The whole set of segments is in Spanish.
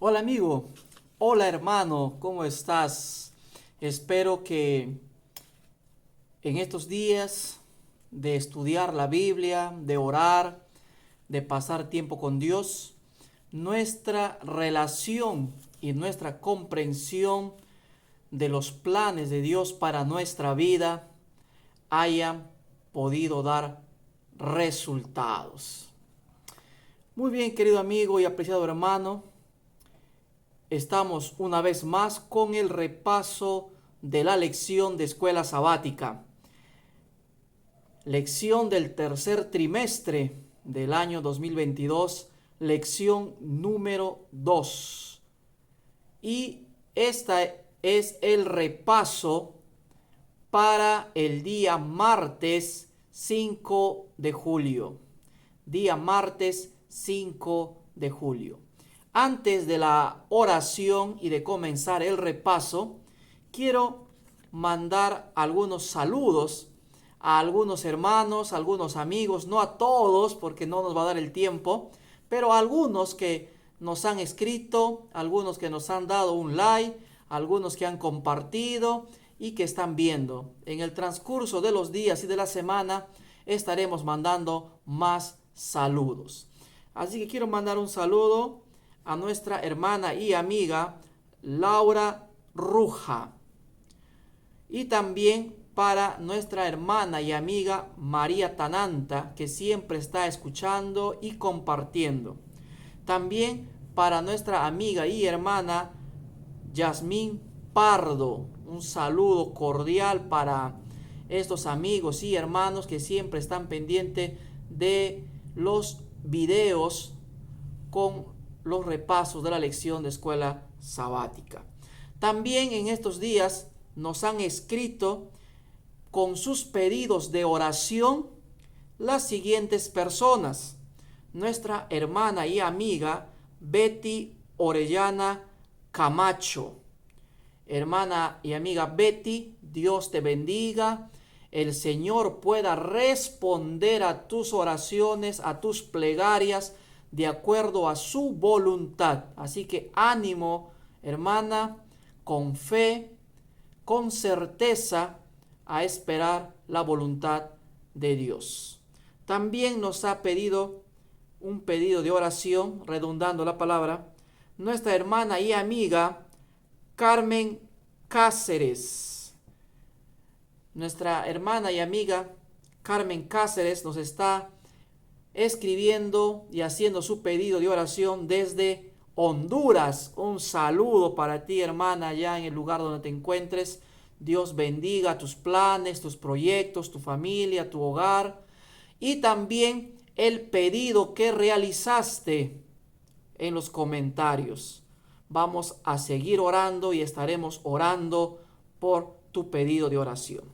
Hola amigo, hola hermano, ¿cómo estás? Espero que en estos días de estudiar la Biblia, de orar, de pasar tiempo con Dios, nuestra relación y nuestra comprensión de los planes de Dios para nuestra vida hayan podido dar resultados. Muy bien, querido amigo y apreciado hermano. Estamos una vez más con el repaso de la lección de escuela sabática. Lección del tercer trimestre del año 2022, lección número 2. Y esta es el repaso para el día martes 5 de julio. Día martes 5 de julio. Antes de la oración y de comenzar el repaso, quiero mandar algunos saludos a algunos hermanos, a algunos amigos, no a todos porque no nos va a dar el tiempo, pero a algunos que nos han escrito, algunos que nos han dado un like, algunos que han compartido y que están viendo. En el transcurso de los días y de la semana estaremos mandando más saludos. Así que quiero mandar un saludo a nuestra hermana y amiga Laura Ruja. Y también para nuestra hermana y amiga María Tananta, que siempre está escuchando y compartiendo. También para nuestra amiga y hermana Yasmín Pardo. Un saludo cordial para estos amigos y hermanos que siempre están pendientes de los videos con los repasos de la lección de escuela sabática. También en estos días nos han escrito con sus pedidos de oración las siguientes personas. Nuestra hermana y amiga Betty Orellana Camacho. Hermana y amiga Betty, Dios te bendiga. El Señor pueda responder a tus oraciones, a tus plegarias, de acuerdo a su voluntad. Así que ánimo, hermana, con fe, con certeza, a esperar la voluntad de Dios. También nos ha pedido un pedido de oración, redundando la palabra, nuestra hermana y amiga Carmen Cáceres. Nuestra hermana y amiga Carmen Cáceres nos está escribiendo y haciendo su pedido de oración desde Honduras. Un saludo para ti, hermana, allá en el lugar donde te encuentres. Dios bendiga tus planes, tus proyectos, tu familia, tu hogar. Y también el pedido que realizaste en los comentarios. Vamos a seguir orando y estaremos orando por tu pedido de oración.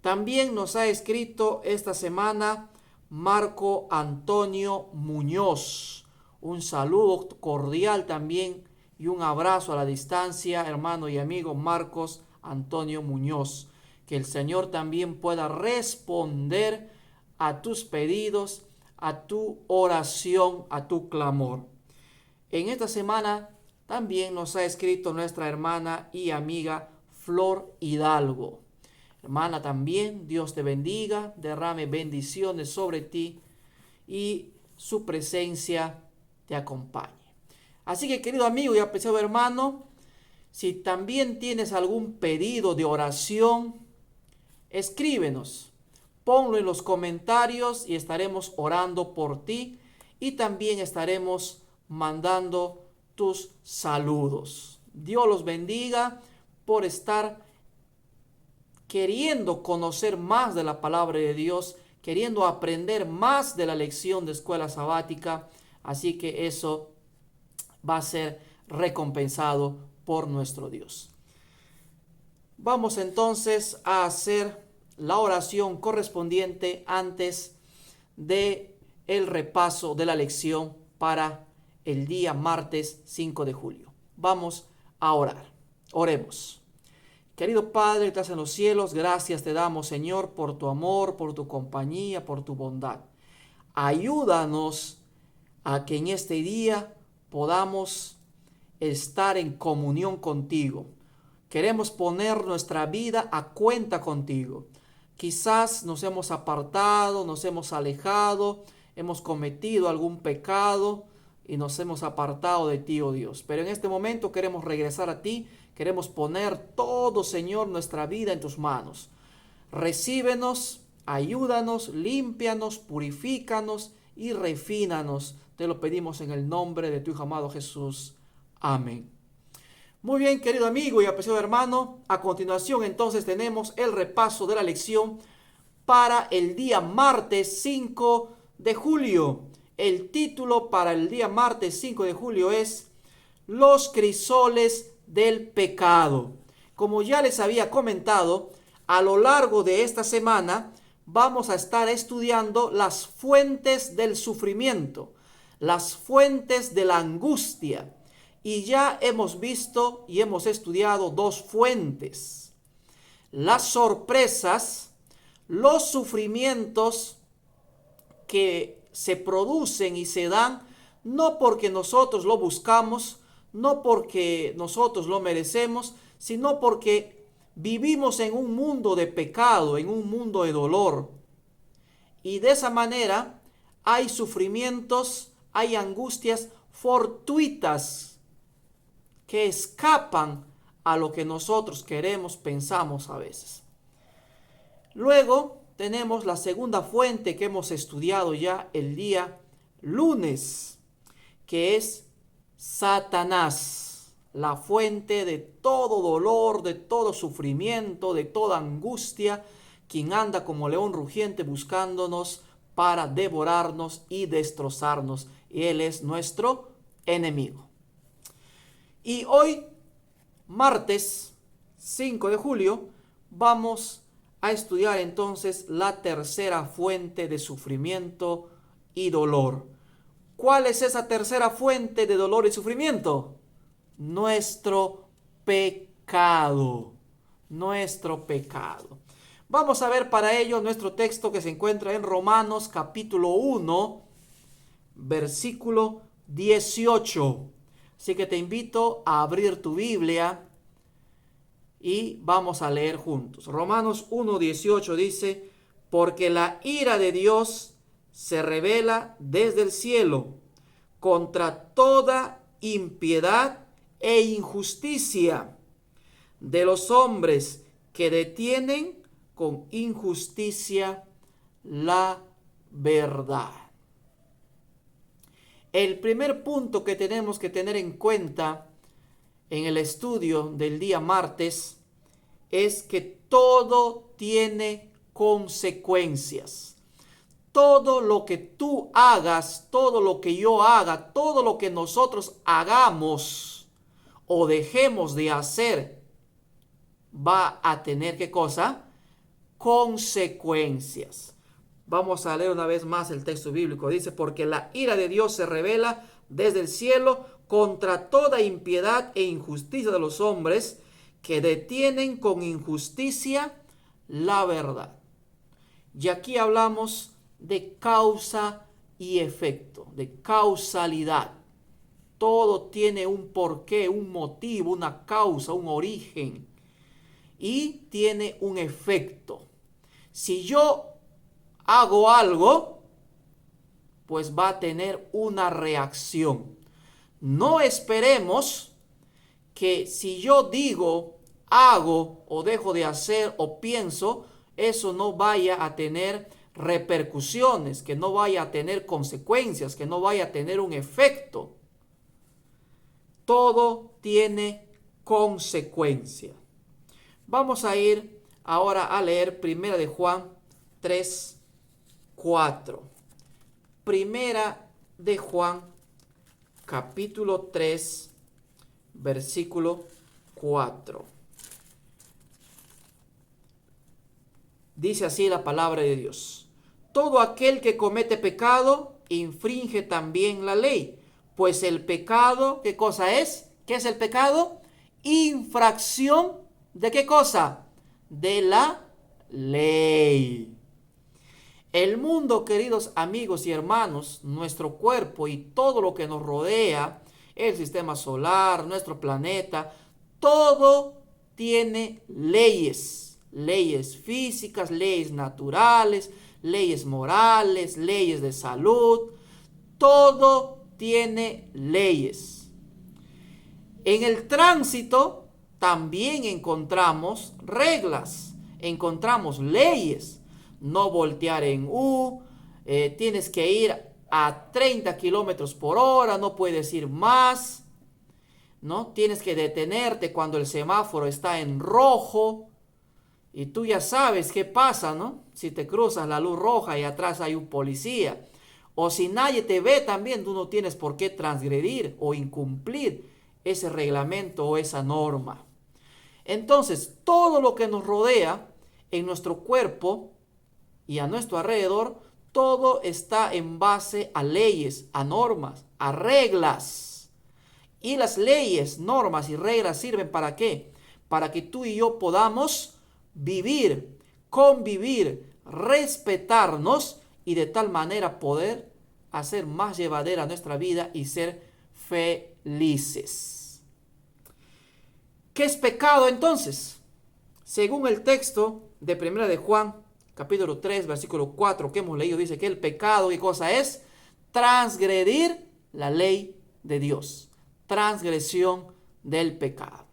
También nos ha escrito esta semana Marco Antonio Muñoz. Un saludo cordial también y un abrazo a la distancia, hermano y amigo Marcos Antonio Muñoz. Que el Señor también pueda responder a tus pedidos, a tu oración, a tu clamor. En esta semana también nos ha escrito nuestra hermana y amiga Flor Hidalgo. Hermana, también Dios te bendiga, derrame bendiciones sobre ti y su presencia te acompañe. Así que, querido amigo y apreciado hermano, si también tienes algún pedido de oración, escríbenos, ponlo en los comentarios y estaremos orando por ti y también estaremos mandando tus saludos. Dios los bendiga por estar queriendo conocer más de la palabra de Dios, queriendo aprender más de la lección de escuela sabática. Así que eso va a ser recompensado por nuestro Dios. Vamos entonces a hacer la oración correspondiente antes de el repaso de la lección para el día martes 5 de julio. Vamos a orar. Oremos. Querido Padre que estás en los cielos, gracias te damos, Señor, por tu amor, por tu compañía, por tu bondad. Ayúdanos a que en este día podamos estar en comunión contigo. Queremos poner nuestra vida a cuenta contigo. Quizás nos hemos apartado, nos hemos alejado, hemos cometido algún pecado y nos hemos apartado de ti, oh Dios. Pero en este momento queremos regresar a ti, queremos poner todo, Señor, nuestra vida en tus manos. Recíbenos, ayúdanos, límpianos, purifícanos y refínanos. Te lo pedimos en el nombre de tu Hijo amado Jesús. Amén. Muy bien, querido amigo y apreciado hermano, a continuación entonces tenemos el repaso de la lección para el día martes 5 de julio. El título para el día martes 5 de julio es Los crisoles del pecado. Como ya les había comentado, a lo largo de esta semana vamos a estar estudiando las fuentes del sufrimiento, las fuentes de la angustia. Y ya hemos visto y hemos estudiado dos fuentes: las sorpresas, los sufrimientos que se producen y se dan no porque nosotros lo buscamos, no porque nosotros lo merecemos, sino porque vivimos en un mundo de pecado, en un mundo de dolor. Y de esa manera hay sufrimientos, hay angustias fortuitas que escapan a lo que nosotros queremos, pensamos a veces. Luego tenemos la segunda fuente que hemos estudiado ya el día lunes, que es Satanás, la fuente de todo dolor, de todo sufrimiento, de toda angustia, quien anda como león rugiente buscándonos para devorarnos y destrozarnos. Y él es nuestro enemigo. Y hoy, martes 5 de julio, vamos a estudiar entonces la tercera fuente de sufrimiento y dolor. ¿Cuál es esa tercera fuente de dolor y sufrimiento? Nuestro pecado. Nuestro pecado. Vamos a ver para ello nuestro texto que se encuentra en Romanos capítulo 1, versículo 18. Así que te invito a abrir tu Biblia y vamos a leer juntos. Romanos 1:18 dice: porque la ira de Dios se revela desde el cielo contra toda impiedad e injusticia de los hombres que detienen con injusticia la verdad. El primer punto que tenemos que tener en cuenta en el estudio del día martes es que todo tiene consecuencias. Todo lo que tú hagas, todo lo que yo haga, todo lo que nosotros hagamos o dejemos de hacer va a tener, ¿qué cosa? Consecuencias. Vamos a leer una vez más el texto bíblico. Dice: porque la ira de Dios se revela desde el cielo contra toda impiedad e injusticia de los hombres que detienen con injusticia la verdad. Y aquí hablamos de causa y efecto, de causalidad. Todo tiene un porqué, un motivo, una causa, un origen. Y tiene un efecto. Si yo hago algo, pues va a tener una reacción. No esperemos que si yo digo, hago o dejo de hacer o pienso, eso no vaya a tener repercusiones, que no vaya a tener consecuencias, que no vaya a tener un efecto. Todo tiene consecuencia. Vamos a ir ahora a leer Primera de Juan 3:4. Primera de Juan, capítulo 3, versículo 4. Dice así la palabra de Dios: todo aquel que comete pecado infringe también la ley, pues el pecado, ¿qué cosa es? ¿Qué es el pecado? Infracción ¿de qué cosa? De la ley. El mundo, queridos amigos y hermanos, nuestro cuerpo y todo lo que nos rodea el sistema solar, nuestro planeta, todo tiene leyes, leyes físicas, leyes naturales, leyes morales, leyes de salud, todo tiene leyes. En el tránsito también encontramos reglas, encontramos leyes. No voltear en U, tienes que ir a 30 kilómetros por hora, no puedes ir más, ¿no? Tienes que detenerte cuando el semáforo está en rojo. Y tú ya sabes qué pasa, ¿no? Si te cruzas la luz roja y atrás hay un policía. O si nadie te ve también, tú no tienes por qué transgredir o incumplir ese reglamento o esa norma. Entonces, todo lo que nos rodea en nuestro cuerpo y a nuestro alrededor, todo está en base a leyes, a normas, a reglas. Y las leyes, normas y reglas sirven ¿para qué? Para que tú y yo podamos vivir, convivir, respetarnos y de tal manera poder hacer más llevadera nuestra vida y ser felices. ¿Qué es pecado entonces? Según el texto de 1 de Juan, capítulo 3, versículo 4 que hemos leído, dice que el pecado, ¿qué cosa es? Transgredir la ley de Dios. Transgresión del pecado.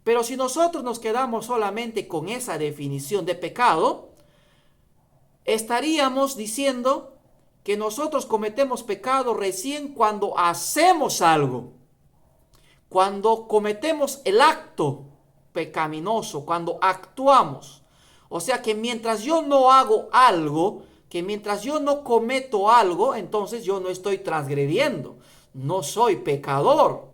Pero si nosotros nos quedamos solamente con esa definición de pecado, estaríamos diciendo que nosotros cometemos pecado recién cuando hacemos algo, cuando cometemos el acto pecaminoso, cuando actuamos. O sea que mientras yo no hago algo, que mientras yo no cometo algo, entonces yo no estoy transgrediendo, no soy pecador.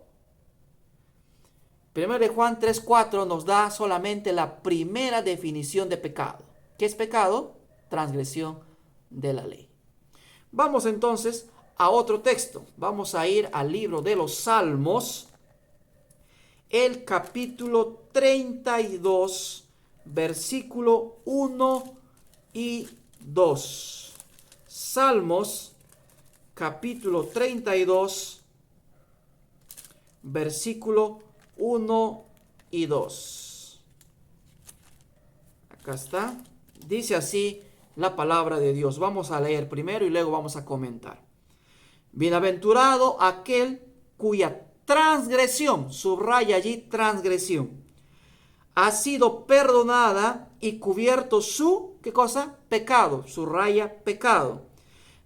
1 de Juan 3:4 nos da solamente la primera definición de pecado. ¿Qué es pecado? Transgresión de la ley. Vamos entonces a otro texto. Vamos a ir al libro de los Salmos, el capítulo 32, versículo 1 y 2. Salmos, capítulo 32, versículo 1 y 2. Acá está. Dice así la palabra de Dios. Vamos a leer primero y luego vamos a comentar. Bienaventurado aquel cuya transgresión, subraya allí transgresión, ha sido perdonada y cubierto su, ¿qué cosa? Pecado, subraya pecado.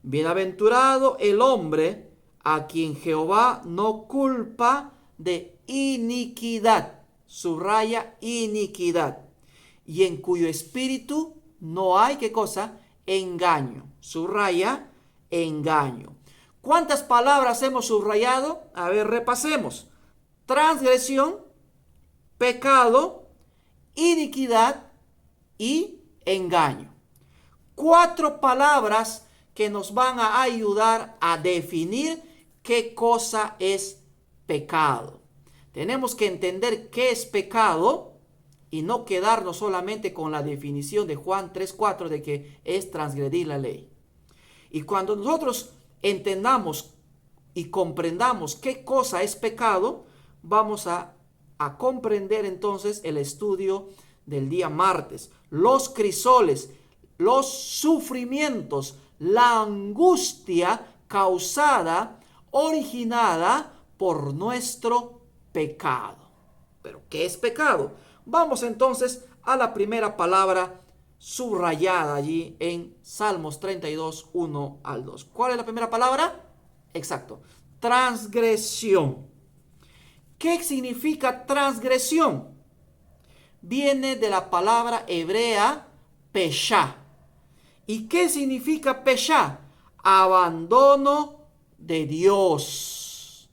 Bienaventurado el hombre a quien Jehová no culpa de iniquidad, subraya iniquidad, y en cuyo espíritu no hay, ¿qué cosa? Engaño, subraya engaño. ¿Cuántas palabras hemos subrayado? A ver, repasemos. Transgresión, pecado, iniquidad y engaño. 4 palabras que nos van a ayudar a definir qué cosa es pecado. Tenemos que entender qué es pecado y no quedarnos solamente con la definición de Juan 3:4 de que es transgredir la ley. Y cuando nosotros entendamos y comprendamos qué cosa es pecado, vamos a comprender entonces el estudio del día martes. Los crisoles, los sufrimientos, la angustia causada, originada por nuestro pecado. ¿Pero qué es pecado? Vamos entonces a la primera palabra subrayada allí en Salmos 32, 1 al 2. ¿Cuál es la primera palabra? Exacto, transgresión. ¿Qué significa transgresión? Viene de la palabra hebrea peshá. ¿Y qué significa peshá? Abandono de Dios.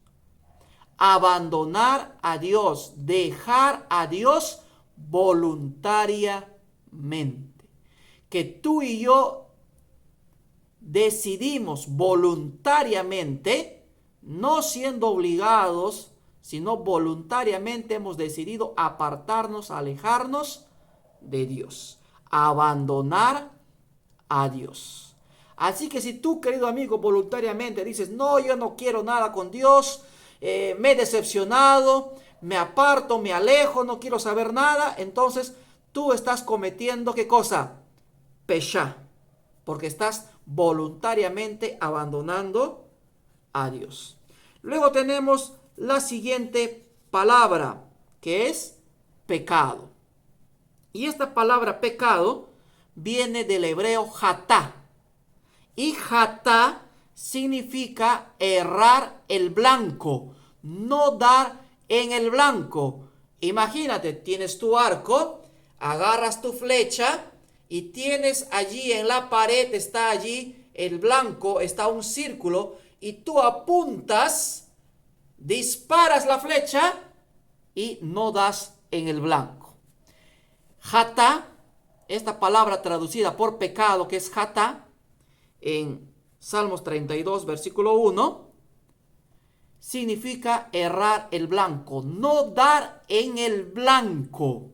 Abandonar a Dios, dejar a Dios voluntariamente. Que tú y yo decidimos voluntariamente, no siendo obligados, sino voluntariamente hemos decidido apartarnos, alejarnos de Dios, abandonar a Dios. Así que si tú, querido amigo, voluntariamente dices, no, yo no quiero nada con Dios, me he decepcionado, me aparto, me alejo, no quiero saber nada, entonces tú estás cometiendo ¿qué cosa? Peshá, porque estás voluntariamente abandonando a Dios. Luego tenemos la siguiente palabra, que es pecado. Y esta palabra pecado viene del hebreo hatá. Y hatá significa errar el blanco, no dar en el blanco. Imagínate, tienes tu arco, agarras tu flecha y tienes allí en la pared, está allí el blanco, está un círculo, y tú apuntas, disparas la flecha y no das en el blanco. Hatá, esta palabra traducida por pecado, que es hatá, en Salmos 32, versículo 1, significa errar el blanco, no dar en el blanco.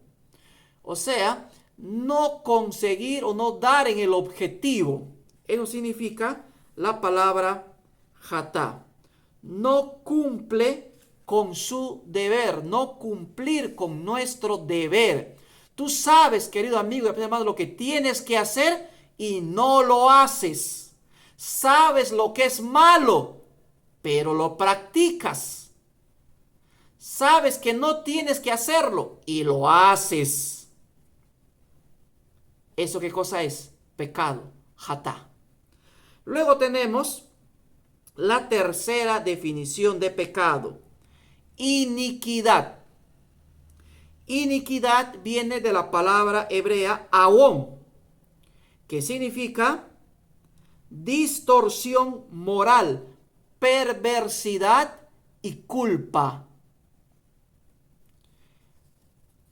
O sea, no conseguir o no dar en el objetivo. Eso significa la palabra hatá. No cumple con su deber, no cumplir con nuestro deber. Tú sabes, querido amigo y hermano, lo que tienes que hacer y no lo haces. Sabes lo que es malo, pero lo practicas. Sabes que no tienes que hacerlo y lo haces. ¿Eso qué cosa es? Pecado, hatá. Luego tenemos la tercera definición de pecado: iniquidad. Iniquidad viene de la palabra hebrea awón, que significa distorsión moral, perversidad y culpa.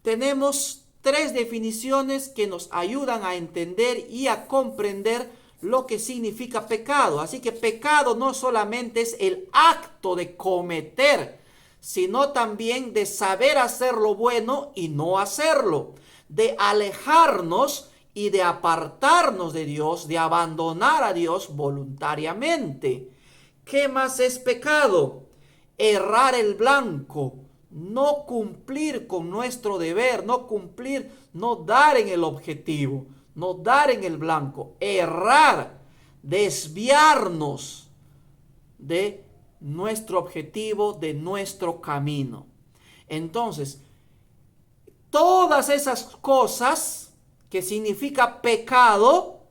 Tenemos tres definiciones que nos ayudan a entender y a comprender lo que significa pecado. Así que pecado no solamente es el acto de cometer, sino también de saber hacer lo bueno y no hacerlo, de alejarnos y de apartarnos de Dios, de abandonar a Dios voluntariamente. ¿Qué más es pecado? Errar el blanco, no cumplir con nuestro deber, no cumplir, no dar en el objetivo, no dar en el blanco, errar, desviarnos de nuestro objetivo, de nuestro camino. Entonces, todas esas cosas que significa pecado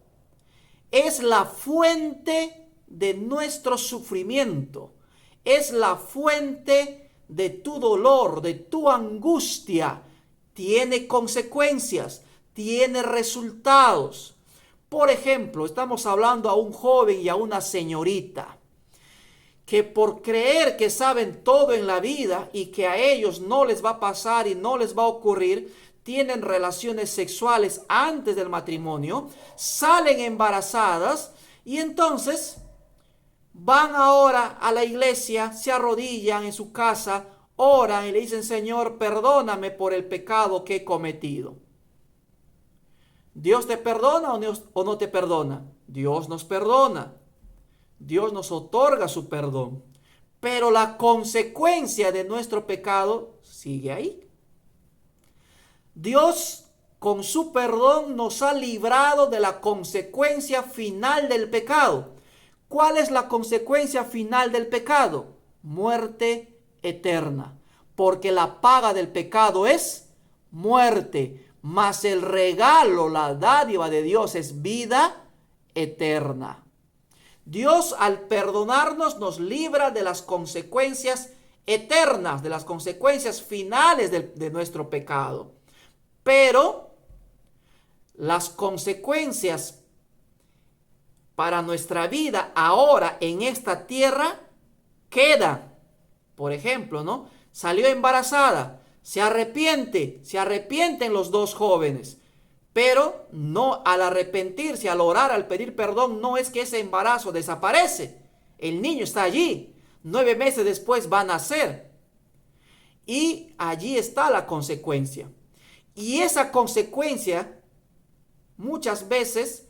es la fuente de nuestro sufrimiento, es la fuente de tu dolor, de tu angustia. Tiene consecuencias, tiene resultados. Por ejemplo, estamos hablando a un joven y a una señorita que por creer que saben todo en la vida y que a ellos no les va a pasar y no les va a ocurrir, tienen relaciones sexuales antes del matrimonio, salen embarazadas y entonces van ahora a la iglesia, se arrodillan en su casa, oran y le dicen: Señor, perdóname por el pecado que he cometido. ¿Dios te perdona o no te perdona? Dios nos perdona. Dios nos otorga su perdón. Pero la consecuencia de nuestro pecado sigue ahí. Dios, con su perdón, nos ha librado de la consecuencia final del pecado. ¿Cuál es la consecuencia final del pecado? Muerte eterna. Porque la paga del pecado es muerte, mas el regalo, la dádiva de Dios es vida eterna. Dios, al perdonarnos, nos libra de las consecuencias eternas, de las consecuencias finales de nuestro pecado. Pero las consecuencias para nuestra vida ahora en esta tierra quedan. Por ejemplo, ¿no? Salió embarazada, se arrepienten los dos jóvenes. Pero no, al arrepentirse, al orar, al pedir perdón, no es que ese embarazo desaparece. El niño está allí. 9 meses después va a nacer. Y allí está la consecuencia. Y esa consecuencia, muchas veces,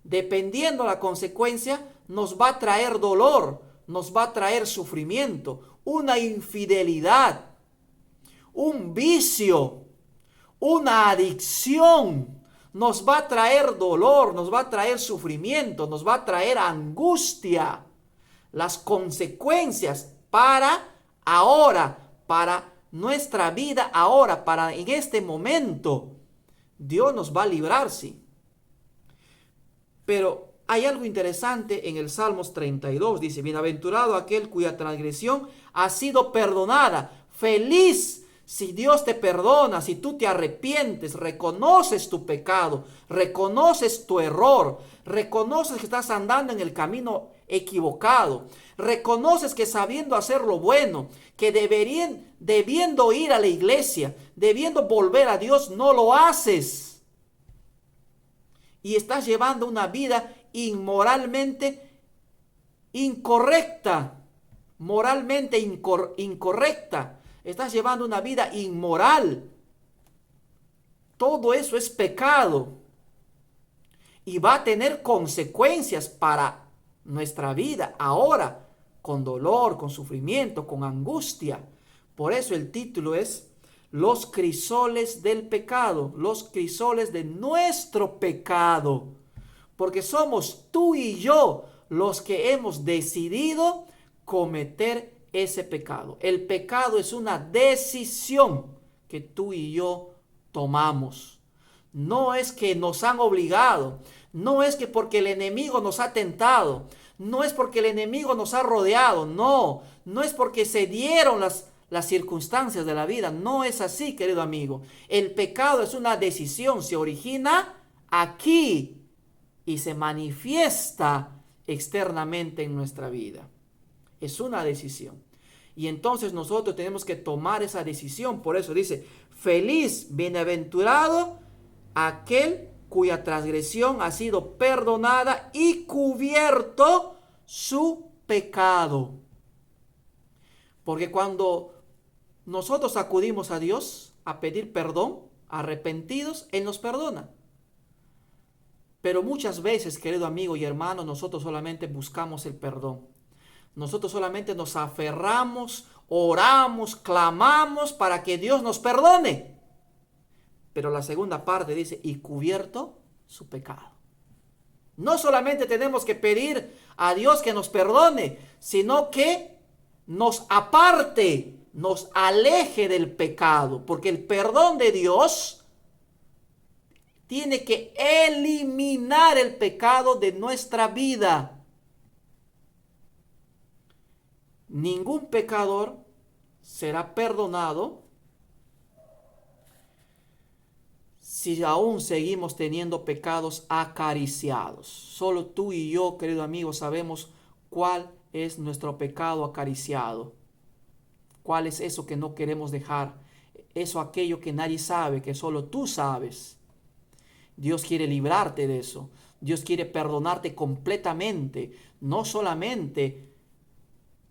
dependiendo la consecuencia, nos va a traer dolor, nos va a traer sufrimiento. una infidelidad, un vicio, una adicción, nos va a traer dolor, nos va a traer sufrimiento, nos va a traer angustia. Las consecuencias para ahora, para nuestra vida ahora, para en este momento, Dios nos va a librar, sí. Pero hay algo interesante en el Salmos 32. Dice, bienaventurado aquel cuya transgresión ha sido perdonada. Feliz si Dios te perdona, si tú te arrepientes, reconoces tu pecado, reconoces tu error, reconoces que estás andando en el camino equivocado, reconoces que sabiendo hacer lo bueno, que debiendo ir a la iglesia, debiendo volver a Dios, no lo haces. Y estás llevando una vida inmoralmente incorrecta, moralmente incorrecta. Estás llevando una vida inmoral. Todo eso es pecado. Y va a tener consecuencias para nuestra vida ahora, con dolor, con sufrimiento, con angustia. Por eso el título es Los crisoles del pecado, los crisoles de nuestro pecado. Porque somos tú y yo los que hemos decidido cometer ese pecado. El pecado es una decisión que tú y yo tomamos. No es que nos han obligado, no es que porque el enemigo nos ha tentado, no es porque el enemigo nos ha rodeado, no es porque se dieron las circunstancias de la vida. No es así, querido amigo. El pecado es una decisión, se origina aquí y se manifiesta externamente en nuestra vida. Es una decisión. Y entonces nosotros tenemos que tomar esa decisión. Por eso dice, feliz, bienaventurado aquel cuya transgresión ha sido perdonada y cubierto su pecado. Porque cuando nosotros acudimos a Dios a pedir perdón, arrepentidos, Él nos perdona. Pero muchas veces, querido amigo y hermano, nosotros solamente buscamos el perdón. Nosotros solamente nos aferramos, oramos, clamamos para que Dios nos perdone. Pero la segunda parte dice, y cubierto su pecado. No solamente tenemos que pedir a Dios que nos perdone, sino que nos aparte, nos aleje del pecado. Porque el perdón de Dios tiene que eliminar el pecado de nuestra vida. Ningún pecador será perdonado si aún seguimos teniendo pecados acariciados. Solo tú y yo, querido amigo, sabemos cuál es nuestro pecado acariciado. ¿Cuál es eso que no queremos dejar? Eso, aquello que nadie sabe, que solo tú sabes. Dios quiere librarte de eso. Dios quiere perdonarte completamente. No solamente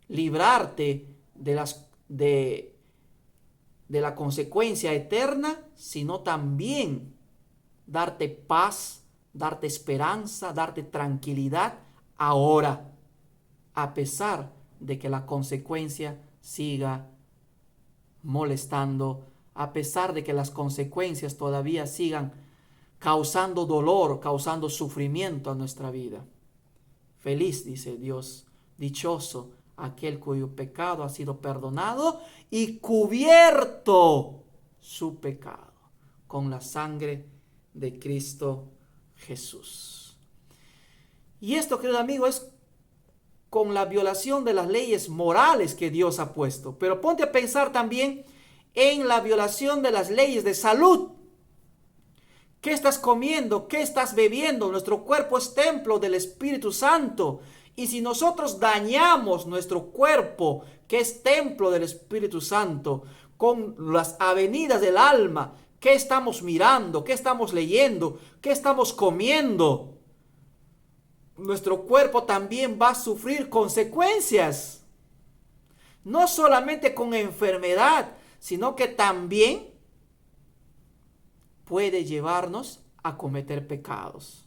librarte de la consecuencia eterna, sino también darte paz, darte esperanza, darte tranquilidad ahora, a pesar de que la consecuencia siga molestando, a pesar de que las consecuencias todavía sigan causando dolor, causando sufrimiento a nuestra vida. Feliz, dice Dios, dichoso aquel cuyo pecado ha sido perdonado y cubierto su pecado con la sangre de Cristo Jesús. Y esto, querido amigo, es con la violación de las leyes morales que Dios ha puesto. Pero ponte a pensar también en la violación de las leyes de salud. ¿Qué estás comiendo? ¿Qué estás bebiendo? Nuestro cuerpo es templo del Espíritu Santo. Y si nosotros dañamos nuestro cuerpo, que es templo del Espíritu Santo, con las avenidas del alma, ¿qué estamos mirando? ¿Qué estamos leyendo? ¿Qué estamos comiendo? Nuestro cuerpo también va a sufrir consecuencias. No solamente con enfermedad, sino que también puede llevarnos a cometer pecados.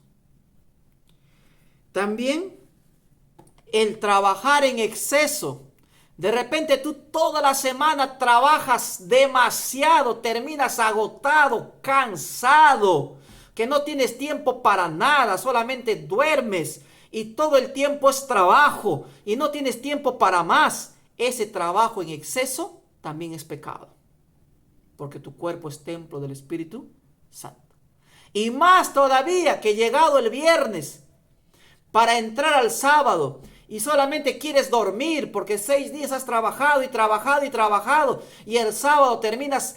También el trabajar en exceso De repente tú toda la semana trabajas demasiado, terminas agotado, cansado, que no tienes tiempo para nada, solamente duermes y todo el tiempo es trabajo y no tienes tiempo para más. Ese trabajo en exceso también es pecado, porque tu cuerpo es templo del Espíritu Santo. Y más todavía que llegado el viernes para entrar al sábado y solamente quieres dormir porque 6 días has trabajado y trabajado y trabajado y el sábado terminas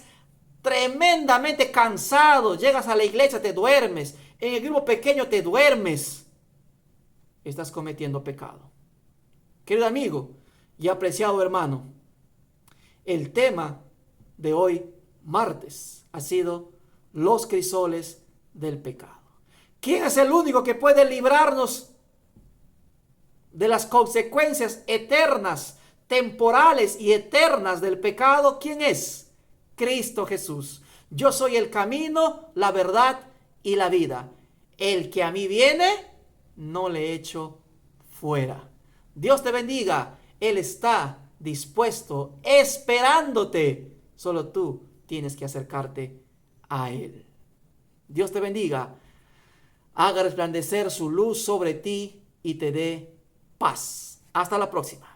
tremendamente cansado, llegas a la iglesia, te duermes, en el grupo pequeño te duermes, estás cometiendo pecado. Querido amigo y apreciado hermano, el tema de hoy, martes, ha sido los crisoles del pecado. ¿Quién es el único que puede librarnos de las consecuencias eternas, temporales y eternas del pecado? ¿Quién es? Cristo Jesús. Yo soy el camino, la verdad y la vida. El que a mí viene, no le echo fuera. Dios te bendiga. Él está dispuesto, esperándote. Solo tú tienes que acercarte a Él. Dios te bendiga. Haga resplandecer su luz sobre ti y te dé paz. Hasta la próxima.